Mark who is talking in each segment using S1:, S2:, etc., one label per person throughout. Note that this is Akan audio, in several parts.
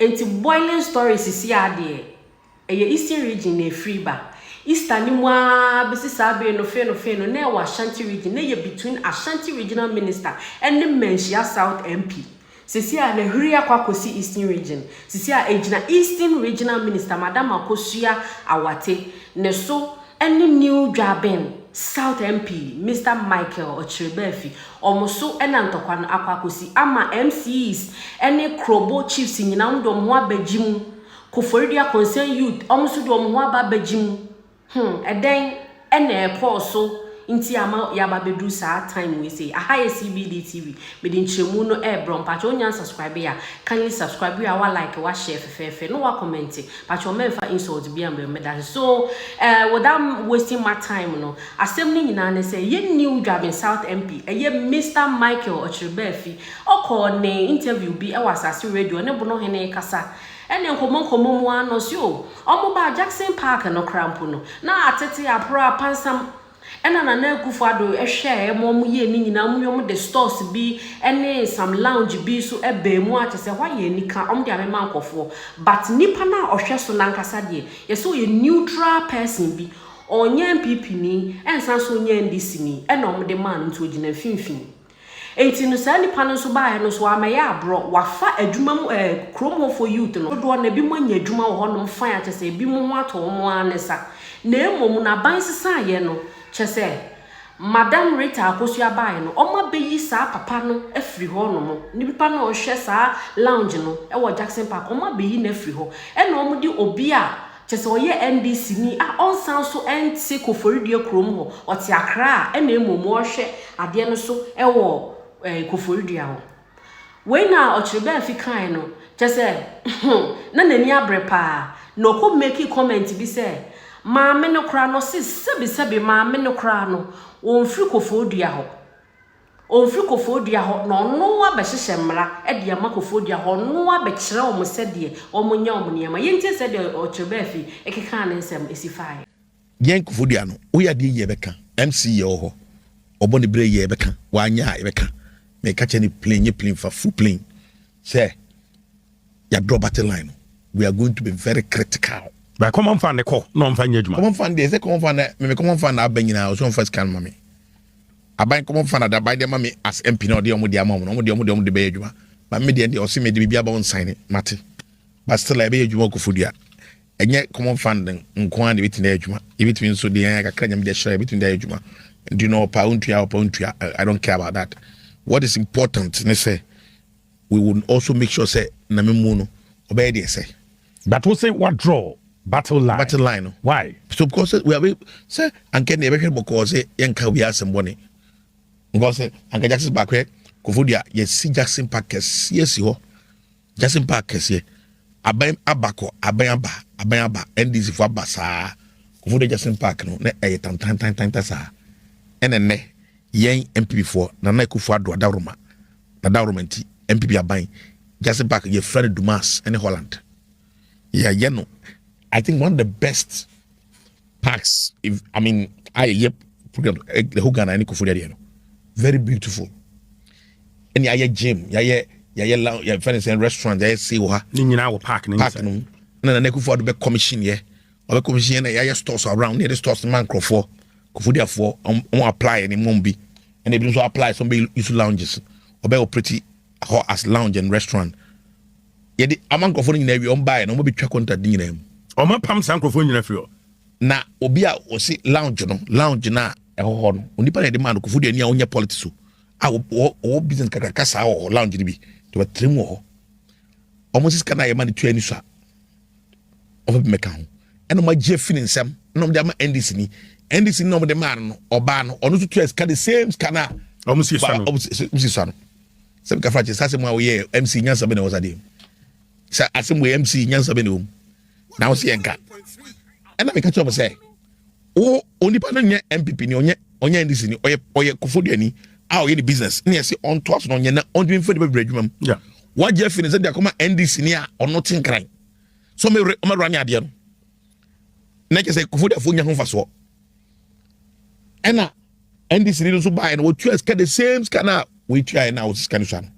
S1: enti boiling stories isi ade eye eastern region na free ba eastern ni mwa bisi sabe no fe no na wa Ashanti region na ye between Ashanti regional minister and the Menchia South MP sisi a na huri akwakosi eastern region sisi a ejina eastern regional minister Madam Akosua Adjei ne so any new Juaben South MP Mr. Michael Okyere Baako omoso enantokwa no akwakosi ama MCs any Krobo chiefs nyina ndom ho abagimu Koforidua concern youth omoso do ho abagimu eden ene eposo inti ama yaba bedu sa time we say aha CBD TV medin chemu no brom pacho onya subscribe ya kindly subscribe ya wa like wa share fefe no wa comment pacho memfa insult bi am be that so without wasting my time no asem ni nyina ne say ye new Juaben South MP ye Mr. Michael Okyere Baako okọ ne interview bi e wasase radio ne bono hene kasa ene nkomo mu ano so omo ba Jackson Park no crampo no na atete apro pansam ena na kufu ado ehwe mo ye ni nyina mo yom the stores bi ene some lounge bi so ebe mu atese hwa ye nika om de amema nkofo but nipa na ohwe so nankasa de ye so ye neutral person bi onye NPP ni ensan so onye NDC ni ena om de man nto gina finfin enti no sa nipa no so ba no so amaya abro wafa adwuma mu Krobo for youth no do na bi mo anya adwuma wo ho no fan atese bi mo ho ato mo anesa na emom na ban sesa ye no chese Madam Rita Akosua Adjei no oma beyi sa papa no afri ho no mo ni papa no hwe sa lounge no e wo Jackson Park oma beyi na afri ho e na omo di obi a chese oye NDC ni a onsan so enti Koforidua krom ho oti akra e na emom o hwe ade no so e wo Koforidua ho we na Okyere Baako kan no chese na nani abrepa no ko make comment bi say maame no kra no sebi maame no kra no onfri Koforidua ho no no abehye mmra e de ama Koforidua ho no abekire omo sede omo nya omo niama yenti sede Okyere Baako ekeka na nsem esifai
S2: yen Koforidua no wo ya de ye beka MC ye ho obo ne bre ye beka wanya ye beka me ka cheni plane for full plane say ya draw battle line we are going to be very critical.
S3: But come on, find the call. No, I'm finding you.
S2: Come on, find this. Come on, find that. Me come on, find that. Bengina. I was first can mommy. I buy come on, find that. Buy the mommy as MP. No, the mom. No, the baby. But me the also me the baby about sign it. Mate. But still, I be you walk for dia. And yet, come on, find them. Unquan between the ejuma. Between so the I can't be share between the ejuma. Do you know pound to I don't care about that. What is important? Ne say we will also make sure say na me muno obey the say.
S3: But we say what draw. Battle line. Why?
S2: So because we have say and can never because say yanka we have some money. Because say and Jackson back here Koforidua yes Jackson Park yes ho Jackson Park yes aban abako aban aba NDC for basa Koforidua Jackson Park no na tan sa ene yen MPP for na Kufu Adjei Awartey nti MPP aban Jackson Park ye Fred Dumas in Holland. Yeah, no. I think one of the best parks, the Hugana and Koforidua, very beautiful. And yeah, gym, yeah, friends and restaurant, yeah, see what
S3: park
S2: no, and then Koforidua be commission, yeah, or commission, yeah, stores around near the stores, man, Koforidua for apply any mumbi, and they also apply somebody use lounges, or be pretty hot as lounge and restaurant. Yeah, the amount of money we on buy, no more be track on that dinner.
S3: O ma pam sankrofo nyina fio
S2: na obi a o si lounge na e ho no onipa na de man Koforidua ni a onye politics o business kakaka sa o lounge ni bi to ba trim ho almost kana ye man tu ani so o be meka ho eno ma je feeling sam no de ma NDC no de man no oba no ono tu ska the same kana
S3: almost si
S2: sano se ka frache sa se mo ye MC nyansa be na wasade sa asem we MC nyansa be na now see enka and I make a say oh only pan MPP ni onye NDC ni oye Koforidua ni a oye the business ni say on to us no nya na on be for the adwuma
S3: yeah
S2: what Jeff ni say dey come NDC ni a on nothing cry so me run ade no na ke say Koforidua fo nya ho fa so and na NDC ni so buy no what you ask the same scanner we try now scan so no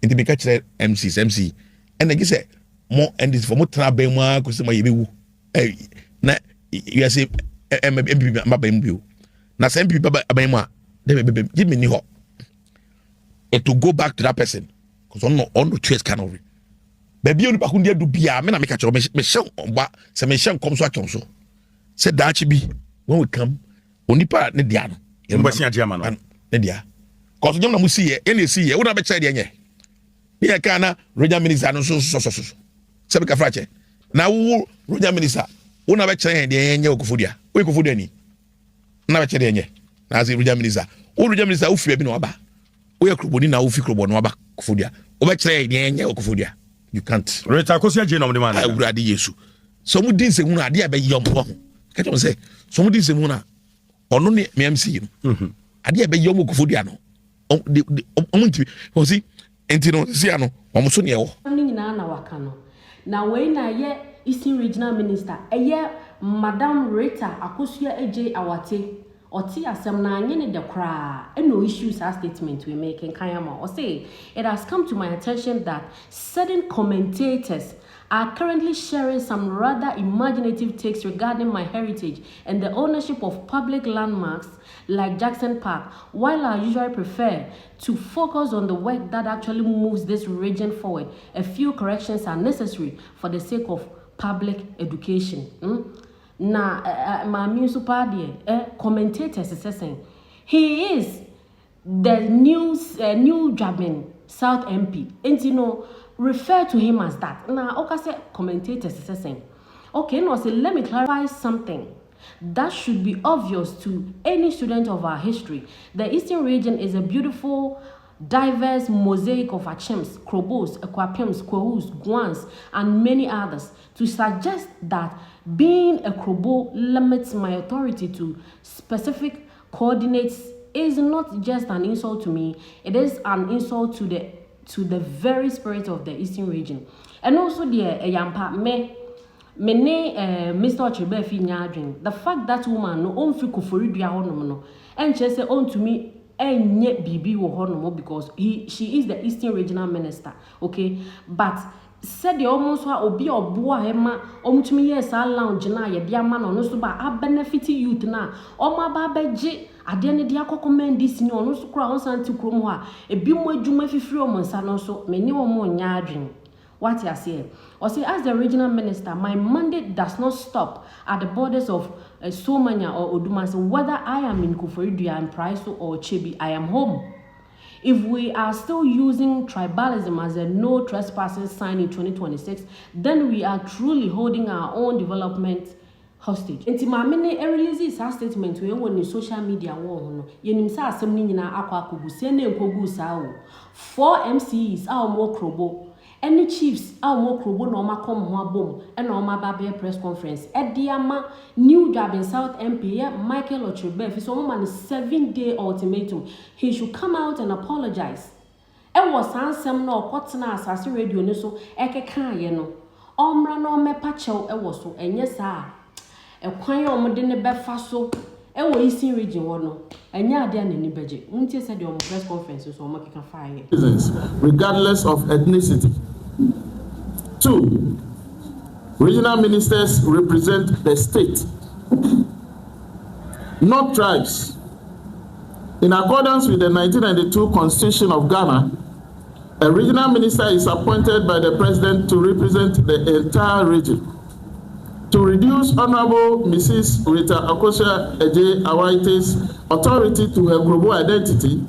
S2: nti make a MC and I say more and this for more trabe more because my yebu. Na you say MPP MP. Na some people abema they give me ni and to go back to that person because on no choice kind of baby on back do bia me na make catch me show ba se me show come so atwon so say that be when we come onipa ne dia no
S3: ye mbasi agiama no
S2: ne dia cause nyam na mu see ye na see ye wo na be kire dia nye ne kana regional minister no so se be ka frache na wo regional minister wo na be kire dia nye Koforidua wo Koforidua ni na be kire dia nye na as regional minister wo fie bi na oba wo ye Krobo ni na wo fi Krobo no oba Koforidua wo be kire dia nye Koforidua. You can't.
S3: Rita Akosua Adjei Awartey.
S2: I would add Yesu. Some would say, "Muna, dear, be young." Catch on say. Some would say, "Muna, or no me MC." Adia be young Koforidua no. See, entino siano. Almost on your.
S1: Na wakano. Na we na ye Eastern Regional Minister. Ye Madam Rita Akosua Adjei Awartey. Oti asem na anyene de kra no issues our statement we make in Kayama or say it has come to my attention that certain commentators are currently sharing some rather imaginative takes regarding my heritage and the ownership of public landmarks like Jackson Park, while I usually prefer to focus on the work that actually moves this region forward. A few corrections are necessary for the sake of public education. Na my municipal commentators is saying he is the new Juaben South MP, and refer to him as that. Now, okay, commentators is saying, okay, no, so let me clarify something that should be obvious to any student of our history. The Eastern region is a beautiful, diverse mosaic of Achems, Krobos, Ekwapims, Kwehus, Guans, and many others. To suggest that being a Krobo limits my authority to specific coordinates is not just an insult to me, it is an insult to the very spirit of the Eastern region. And also the Yampa Mr. Okyere Baako, the fact that woman no on fi Koforidua no and she say on to me enye bibi wo hono because she is the Eastern Regional Minister, okay? But said the almost obi oboa hema omutumi yes lounge na ye dia ma no so ba a benefit youth na o ma ba beje ade ne dia kokommend this ni ono so kura on santi krom ho a ebi mo adwuma fifiri o monsa no so meni wo mo nya adwen. What you say? Or say, as the regional minister, my mandate does not stop at the borders of Somanya or Odumase. Whether I am in Koforidua and Praiso or Chebi, I am home. If we are still using tribalism as a no trespassing sign in 2026, then we are truly holding our own development hostage. Enti mamene release sa statement we won in social media war no. Yenim sa asem ni nyina akwa akogu se na enkogu sa o. 4 MCs a omo Krobo. Any chiefs a omo Krobo na oma kom ho abom e na oma ba be press conference. Ediama new Juaben South MP Michael Okyere Baako so omo man 7-day ultimatum. He should come out and apologize. E was ansem na okotena asase radio ni so ekeka ye no. Omra na omepa chew e was so enye sa. Ekwan omode ne befa so e wo Eastern region wo no enya ade anani beje untie said the press conference so omo keka fire
S4: regardless of ethnicity. 2, regional ministers represent the state, not tribes. In accordance with the 1992 Constitution of Ghana, a regional minister is appointed by the president to represent the entire region. To reduce Honorable Mrs. Rita Akosua Adjei Awartey's authority to her Krobo identity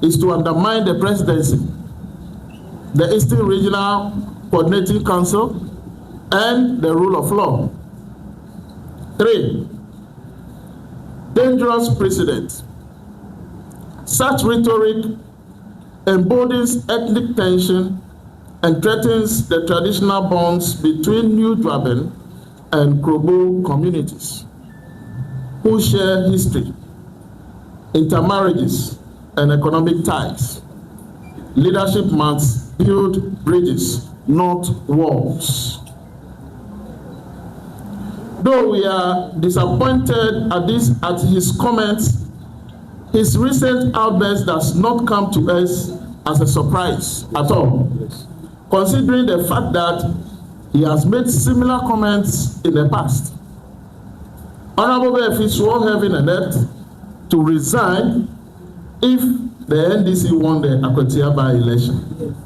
S4: is to undermine the presidency, the Eastern Regional Coordinating Council, and the rule of law. 3, dangerous precedent. Such rhetoric emboldens ethnic tension and threatens the traditional bonds between New Juaben and Krobo communities who share history, intermarriages, and economic ties. Leadership must build bridges, not walls. Though we are disappointed at his comments, his recent outburst does not come to us as a surprise at all, considering the fact that He has made similar comments in the past. Honorable Befi swore heaven and earth to resign if the NDC won the Okyere by-election.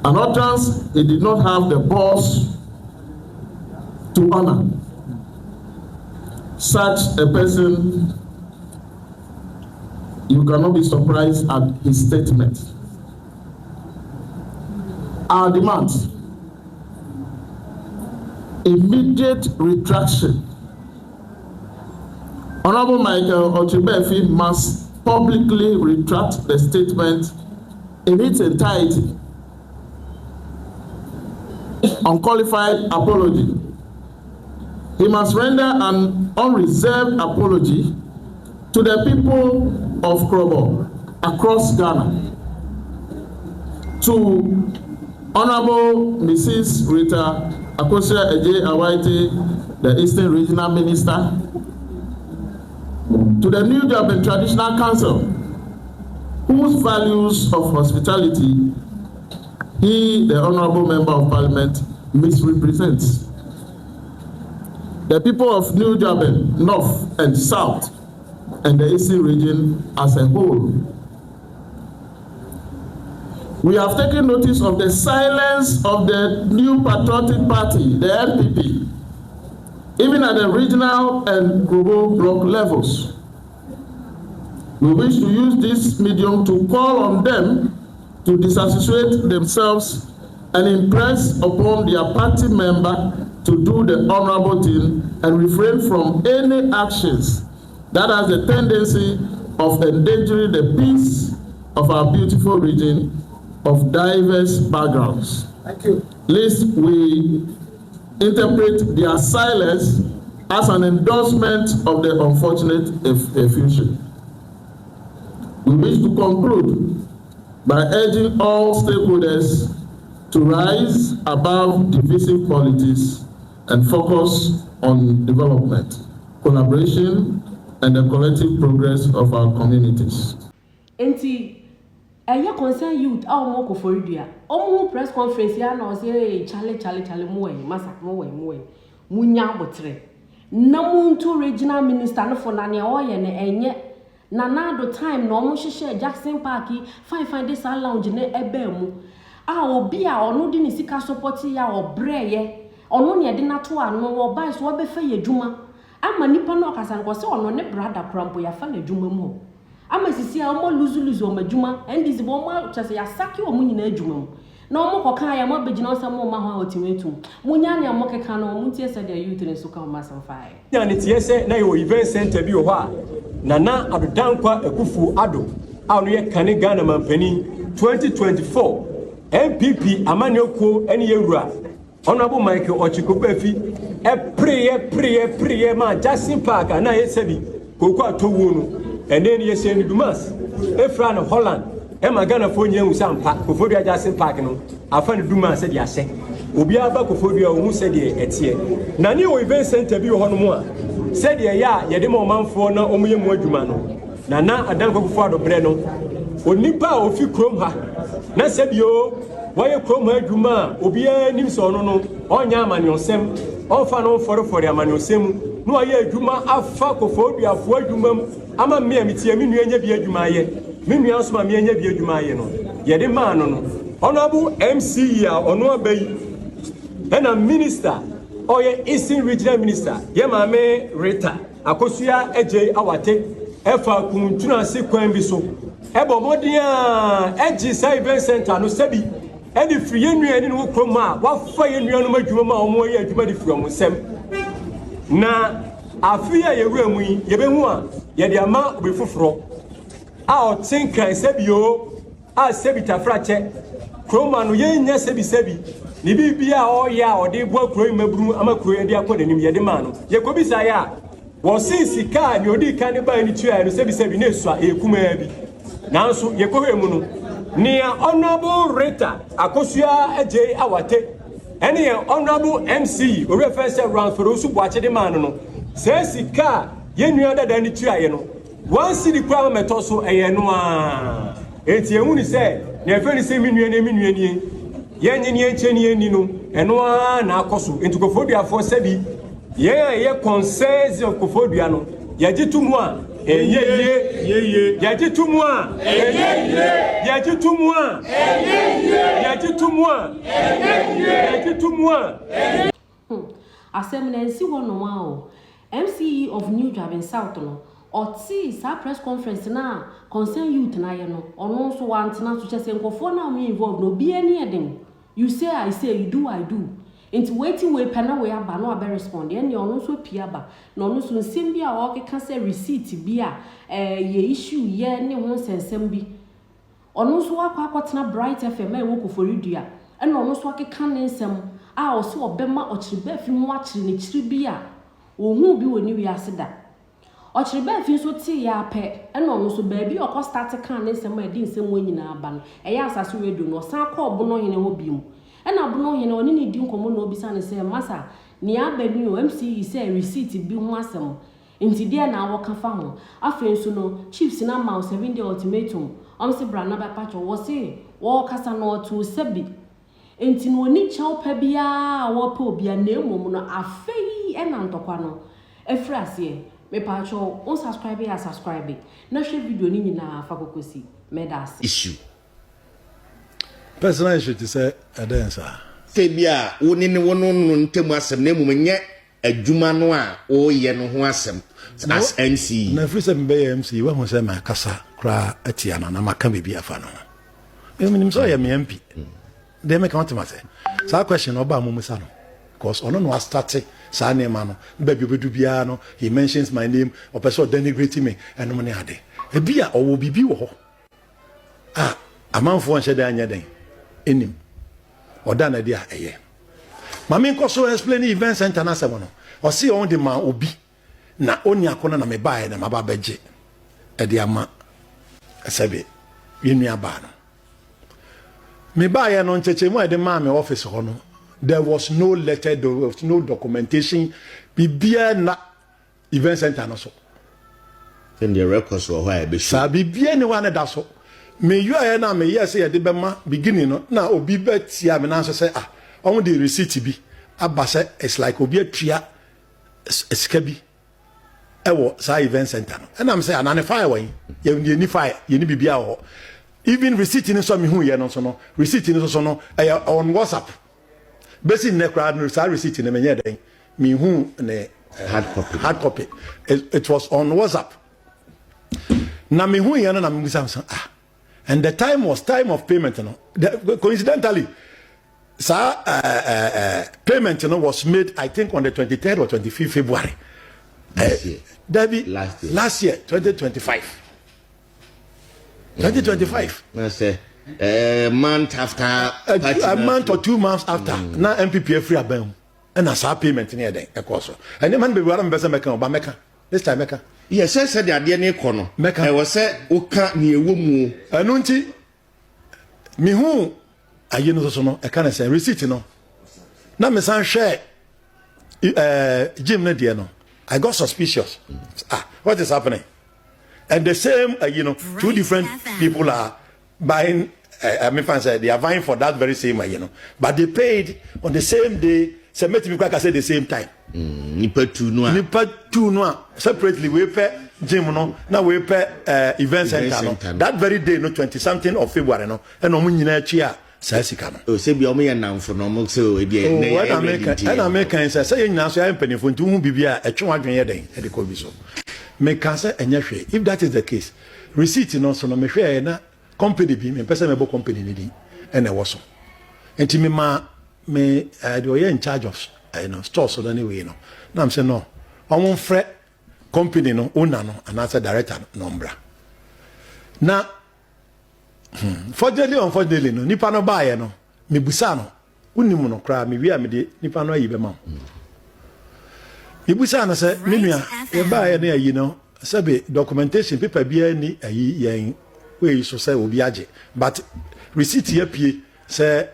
S4: An utterance he did not have the balls to honor. Such a person, you cannot be surprised at his statement. Our demand: immediate retraction. Honorable Michael Okyere must publicly retract the statement in its entirety. Unqualified apology. He must render an unreserved apology to the people of Krobo across Ghana. To Honorable Mrs. Rita Akosua Adjei Awartey, the Eastern Regional Minister, to the new Juaben Traditional Council, whose values of hospitality he, the Honorable Member of Parliament, misrepresents. The people of New Juaben, North and South, and the Eastern region as a whole. We have taken notice of the silence of the New Patriotic Party, the NPP, even at the regional and global bloc levels. We wish to use this medium to call on them to disassociate themselves and impress upon their party member to do the honorable thing and refrain from any actions that has a tendency of endangering the peace of our beautiful region of diverse backgrounds. Thank you. Lest we interpret their silence as an endorsement of the unfortunate effusion. We wish to conclude by urging all stakeholders to rise above divisive politics and focus on development, collaboration, and the collective progress of our communities.
S1: Aya concern youth our Koforidua. Omo press conference ya na say Charlie mo masak mo munya botre. Na muntu regional minister no for na ne oye ne enye na do time no omo hwehwe Jackson Park fine this lounge ne ebe mu. Obi a ono di ne sika support ya obreye. Ono ne de na to ano obai so obefa ye dwuma. Ama nipa no okasa nko se ono ne brother krampo ya fa na dwuma mu. Ama sisi a omo lose o madwuma ndisi bo mo chese ya saki o munyina adwuma mu na omo kokan ya mo begina osam o ma ho otimetum munya ne omo keka na omo tie se de youth ne so ka o masam fae
S5: ya ne tie se na yo event center bi o ho a na adodankwa ekufu ado a no ye kane Ghana mampani 2024 NPP amanioko ene yewura Honorable Michael Ochikobefi prayer ma Jackson Park na ye sebi kokwa towo no and then you say Dumas, Efran of Holland, Emma Ghana for you, some pack, Koforidua Jackson Park. I found Dumas said, yes, Obiaba Koforidua, who said, Etie. Nani event center be on more. Said, ya, Yademo man for no Omium Wajumano. Nana, Adanko Fado Breno. Onipa of you chrome her. Na said yo, why you chrome her Juma, Obia Nimson, on Yaman yourself, all fan on for the Amanosem. No, I hear Juma, a fuck of for Jumam. Ama me amitie me nuanya bi adwuma ye me nua so ma me anya bi adwuma ye no ye de ma no honorable MC ya ono abai na minister oye Eastern Regional Minister ye ma me Rita Akosua Adjei Awartey efa kuntuna se kwan bi so ebo modin a eji sai event center no sabi e di free nua ni no kroma wa fa ye nua no madwuma ma omo ye adwuma di free omo sem na afia ye wura mu ye behu a ye de ama obefoforo a o tinkan sebio a sebita frache kroma no ye nya sebi ni bibia o ya o de bo akro maburu ama kro ye de akodanim ye de ma no ye kobisa ya wo sika ni odi kan ba ni tua no sebi na esu a ekuma bi nanso ye kohwe mu no ni honorable Rita Akosua Adjei Awartey ene honorable MC o reference round for osu boache de ma no sika ye nua dada ni tua ye no one city kwa metoso eye no a enti ehunu se na efe ni se mi nua ni yen yen cheni yen no eno na akoso enti Koforidua for sabi yen concerns of Koforidua no yaji tumu a ye yaji tumu a yaji tumu a yaji tumu a yaji tumu a
S1: asem na nsi ho no ma o MCE of New Juaben South no oti sa press conference na concern youth na ye no ono so wantena so chese nkofo na me involved no be any eden you say I say you do I do into waiting we pena we aba no abe respond ye ono so pia ba na ono so nsem bia o keka say receipt bia ye issue ye ne ho sensem bi ono so akwa Bright FM e wo Koforidua e na ono so akeka ne nsem a o so obema ochiriba fi mu achiri ne chiri bia ohun bi woni wi aseda ochiriba fi so ti ya pe e na ono so baabi o ko start kan ne nsem a di nsem wo nyina aba no e ya asase radio no san ko obono hene ho bi mu e na obono hene oni ne di nkomo na obisa ne se masa ni abani o MCE say receipt bi ho asem nti dia na wo ka fa ho afen so no chiefs na ma 7 day ultimatum se brana ba pacho wo se wo kasa no to sebi enti no ni chaw pa bia wo pa obia na emom no afei e na ntokwa no efrase me pacho on subscribe ya subscribe na hwe video ni nyina fa kokosi medas
S2: issue
S3: personal issue to say adansa
S2: say bia woni ne wono no ntemu asem na emom nye adwuma no a o ye no ho asem as MC
S3: na free sem be MC we ho say ma kasa kra atia na maka bibia fa no eminim so ya me MP they make want to say so question oba mumusa no because ono no start sa name no baby obedu bia no he mentions my name or person denigrating me and money ade e bia owo bibi wo ho amanfo nche da anya den enim oda na dia eye mama nko so explain event center na se no o see on the man obi na oni akona na me bae na maba beje e dia ma sebe yenu aba no me bae no ncheche mu e de ma me office ho no there was no letter, there was no documentation bibia na event center no so
S2: then the records were why be
S3: sa bibia ni wa na da so me you aye na me yes ye de be ma beginning no na obi betia me na so say on the receipt bi abase it's like obi atua esika bi ewo sa event center no and I'm say anane fire wen ye ni fire ye ni bibia ho even receipt ni so me hu ye no so no receipt ni so no on WhatsApp basi ne crowd no sa receipt ni me nye den me hu ne hard copy it was on WhatsApp na me hu ye no na me bisa and the time was time of payment no coincidentally payment was made I think on the 23rd or 25th February last year 2025
S2: I say a month after
S3: a month or 2 months after na NPP free abem and as payment near then e course and the man be wara mbesa meka oba meka this time meka
S2: yes say the ade ne ko no e wo say uka ne ewo mu
S3: anu nti mi hu aye no so no e kan say receipt no na me san share Jim na dia no I got suspicious what is happening and the same two different people are buying I mean say they are vying for that very same but they paid on the same day so make me quick say the same time
S2: nipa two no
S3: separately we pay Jim no now we pay event center no that very day no 20 something of February no and no nyina chia sa sika no
S2: o se bi o me yan for no mo se o e bi
S3: na American say nyina so ya mpanifo nti hu bibia e twe wadwen ye den e de ko bi so me can say enya hwe if that is the case receipt no so no me hwe na company bi me pese me bo company ni di ene wo so enti me ma me the oye in charge of store so anyway no na am say no on frɛ company no owner no and as a director no mbra na unfortunately no nipa no baaye no me busa no unimu no kra me wi a me de nipa no ayi be ma me busa no say me nua e baaye na ayi no sabe documentation paper bia ni ayi yen we so say obi age but receipt here pie say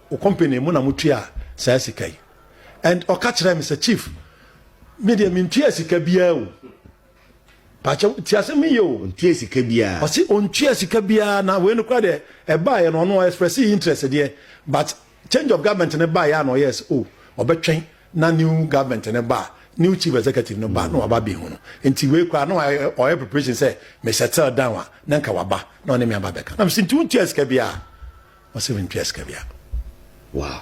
S3: o company mu na mutua say sikai and o ka kire me say chief me de me ntua sika bia o pacha ti asem yo
S6: ontie sika bia
S3: ose ontie sika bia na we no kwa de e ba ye no express interest there but change of government ne ba ya no yes obetwen na new government ne ba new chief executive no ba no aba bi hu no enti we kwa no oil preparation say me settle down na nka waba na one me aba beka na msi ontie sika bia ose ontie sika bia
S6: wow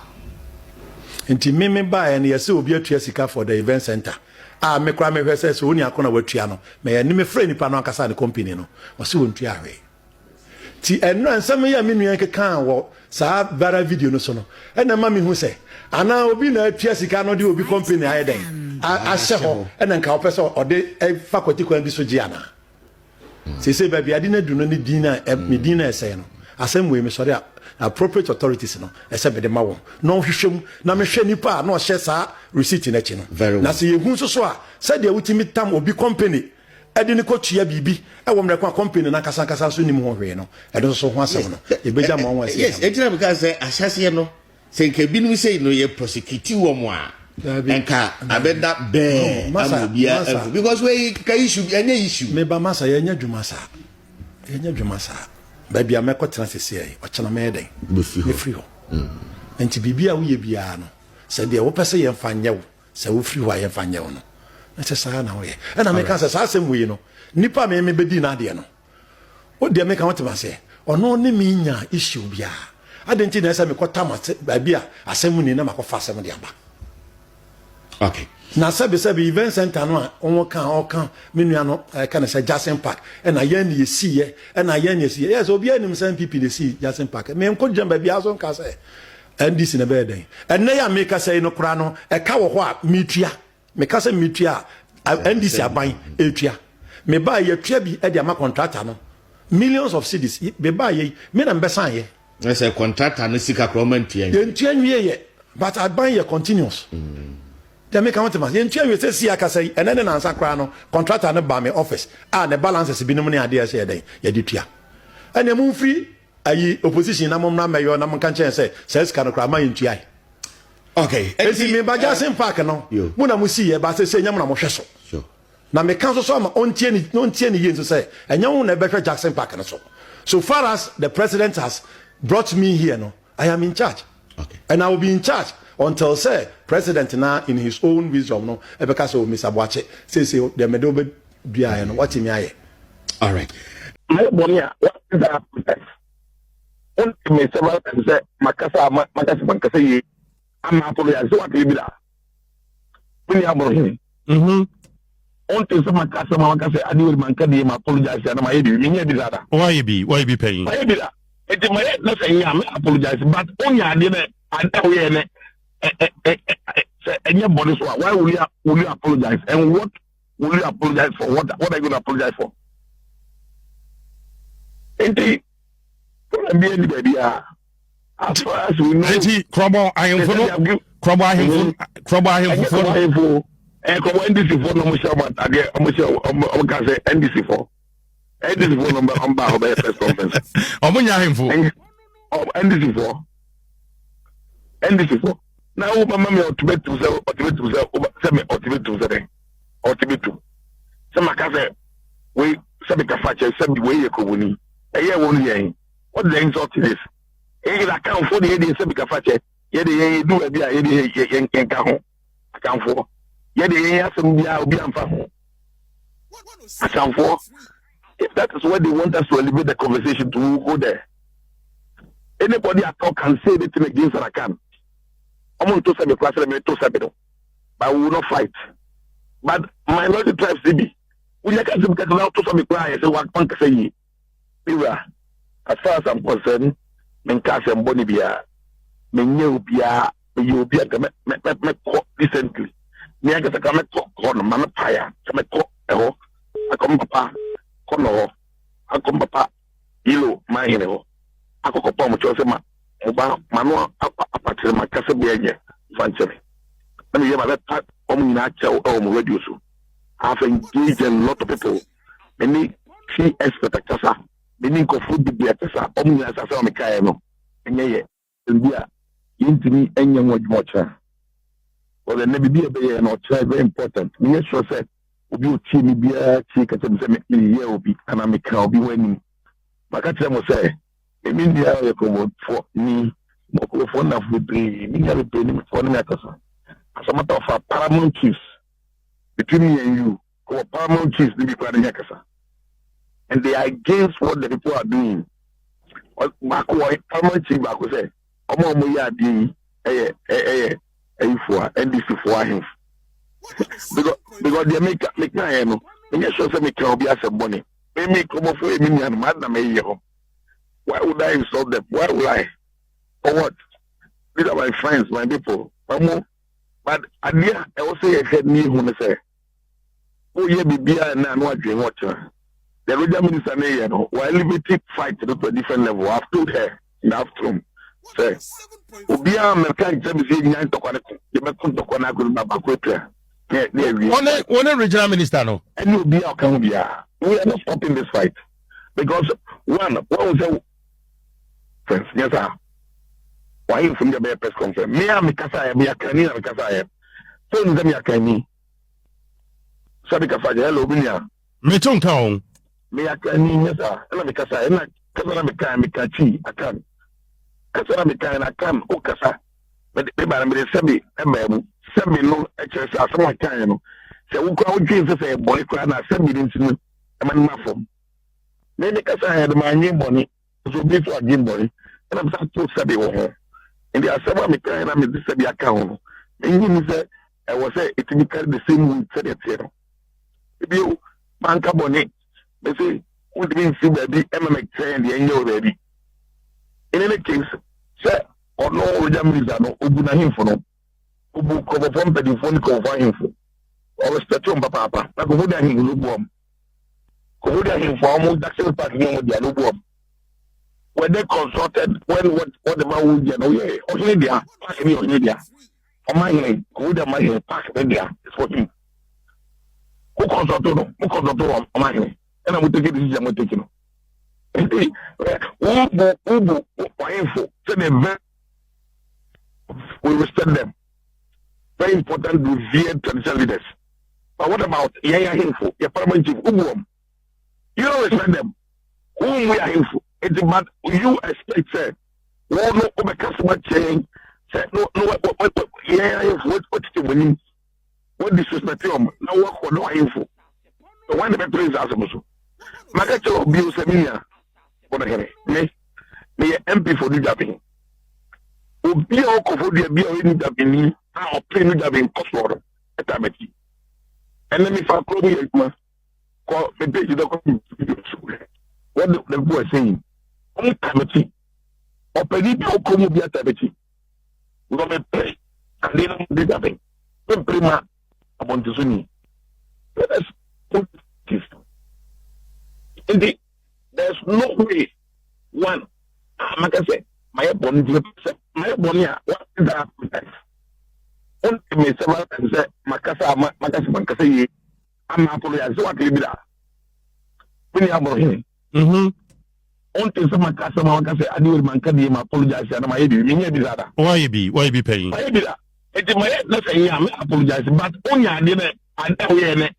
S3: enti me ba ye ne yes obi atua sika for the event center me kwa me hwese so oni akona watua no me ya ni me frɛ nipa no akasa ne company no ɔse wontua hwe ti ɛno ansɛm ya me nua keka wo saa bara video no so no ɛna ma me hu sɛ ana obi na atua sika no de obi company ayɛ den ahyɛ hɔ ɛna nka wo pɛ sɛ ɔde faculty kwan bi so gye ana sese ba bia de na du no ne din na me din na ɛsɛ no asɛm we me sɔre appropriate authorities no ɛsɛ bede ma wo na ɔhwehwɛm na mehwɛ nipa na ɔhyɛ saa receipt na chi no na sɛ yehu so a sɛ de wutimi tam obi company ɛde ne kɔtua bibi ɛwɔ mrɛ kwa company na kasa so nim ho hwee no ɛde so ho asɛm no ebeja ma wɔn asɛm
S6: yes etina because ahyase no sɛ nka binu sɛ no ye prosecute wo mo a enka abeda be amobia because we ka issue any issue
S3: me ba masa yenya dwuma saa baby ameko tena sese ai ochana me den be free ho enti bibia wo ye bia no se de wo pese ye mfa nyewo se wo free ho ye mfa nyewo no na se saa na wo ye e na me ka se saa sem wo yi no nipa me bedi na de no o de me ka wotema se ono ne me nya issue bia adenti na se me kota ma baby asem ni na makofa asem de aba
S6: okay
S3: na sabe event center no a on kan menua no kan say Jackson Park e na ye na yesi ye e na ye na yesi yes obi anim say NPP de si Jackson Park me nko jamba bia so nka say NDC na be den and na ya make say no kra no e ka wo ho a metua me ka say metua NDC aban etua me ba ye tua bi e de ama contractor no millions of cedis be ba ye me na mbesan ye
S6: na say contractor no sika kroman tua
S3: ye ntua nwie ye but aban ye continuous they make out mas yentua we say sia kasa yi ene na ansa kra no contractor no ba me office ne balances bi no ne ade ase yeden ye de tua ene mu free ayi opposition na mom na meyo na mom kan chen say sika no kra ma yentua
S6: okay
S3: esi me ba Jackson Park no mu na mu si ye ba say nyam na mo hwe so
S6: sure
S3: na me kan so ma ontie ni yenso say enyam na be hwe Jackson Park no so far as the president has brought me here no I am in charge
S6: okay
S3: and I will be in charge until say president na in his own wisdom no ebeka so Mr. Boache say the medo be bia no what me aye
S6: all right
S7: my bonia what is that on me several times say makasa ye am apologize what be that when you abro on to some makasa adi will man kan ma apologize na ma ye bi me be that
S2: why be paying
S7: why be that it my na say ya me apologize but on ya de na adaw ye ne any body so why will you apologize and what will you apologize for what are you going to apologize for enti be anybody as far as we know
S2: Krobo I am for
S7: and come NDC for no much again almost can say NDC for number on bar press conference
S2: omunya him for NDC for now mama me ultimate some akaze we some kafache some we ekobuni eye won yen what the insult is e ga account for the ede some kafache ye de do e bia ye de yen ka ho account for ye de yen asem bia obi amfa ho account for if that is what they want us to elevate the conversation to go there anybody at all can say anything against that account I'm to say me class me to say no but we will not fight but minority tribes CB we like to get now to say me cry say what can say as far as I'm concerned men ka say mboni bia men nye bia me bia me recently me ga ta me ko no man paya me ko eho akom papa kono akom papa ilo ma hine ho akoko pa mo cho se ma oba manu apatire makase biaje fanchere na me yeba that nyina chaw mo radio so have engaged a lot of people many key expert kasa many Koforidua kasa nyina sasa me kai no enye ndia yintini enye mo cha or the nebi be no cha very important we sure say
S7: obi otie mi bia tie ka tell me say me ye obi ana me ka obi wani maka tell mo say me ndia ye ko for ni mo ko for na for be me ya be ni for na kasa as a matter of fact paramount chiefs between me and you ko paramount chiefs ni be kwa na kasa and they are against what the people are doing Baako paramount chief Baako say omo ya di for NDC for him because they make na no me sure say me can be as a money me come for me and madam me here. Why would I insult them? Why would I? For what? These are my friends, my people. But idea I also heard me when I say, oh yeah, be na no adwin water. The regional minister na no, while liberty fight to a different level. I've told her in the afternoon. Say, Obia American James nyan to kwana, you make to kwana go baba kwetwa.
S2: One regional minister no.
S7: And Obia can be. We are not stopping this fight because one was a friends. Yes, sir. Why you from the press conference? Me am Mikasa, me akani na Mikasa. So ndem yakani. Sabi kafaje hello binya.
S2: Me town.
S7: Me akani yes sir. Na Mikasa na kasa na mikachi akan. Kasa na mikachi akan o kasa. Me ba me sebi ememu. Sebi no HSS asama kan no. Se wo kwa wo dwen se boni kwa na sebi din tinu. Emanu mafom. Me kasa ya de manyi boni. So be to agin boni. And I'm saying to sebi wo ho. And there are several mechanics that may be account. And you say, I was say it will carry the same way said it. If you bank bonnet, they say, what means you baby, MMA and the angel baby. In any case, sir, or no, Jamizano, Ubuna him for no, Ubu cover from the phone cover him for. Or respect him, papa, like over there, he will bomb. Over him for almost Jackson Park, you know, the bomb. When they consulted, when what the man would get, oh yeah, Australia, pack me Australia. On my name, who the man pack Australia, it's for him. Who consulted on my name? And I will take it, I'm going to take it. Info, we respect them. Very important to revered traditional leaders. But what about info, your parliament chief, you don't respect them. Whom we are info? It's about you expect say no customer change say no what the winning what disrespect him now work for no info so when the praise as also magacho bio seminar for the me MP for the Juaben obi o Koforidua bio ni Juaben a open Juaben Koforidua etabeti and let me for Krobo yekuma ko me page the what the boy saying committee openi bi okomu bi atabeti no me pray and then they Juaben me prima abontizuni let's put this indeed there's no way one maka say my boni what is that on me several times say makasa ye am apologize what we be that when you abro on te sama kasa makasa adi man kan ye apologize na my be me be that
S2: why be paying
S7: why be that it my na say ya me apologize but onya de na we ne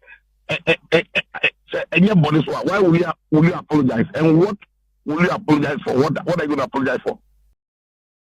S7: any body so why will you apologize and what will you apologize for what are you going to apologize for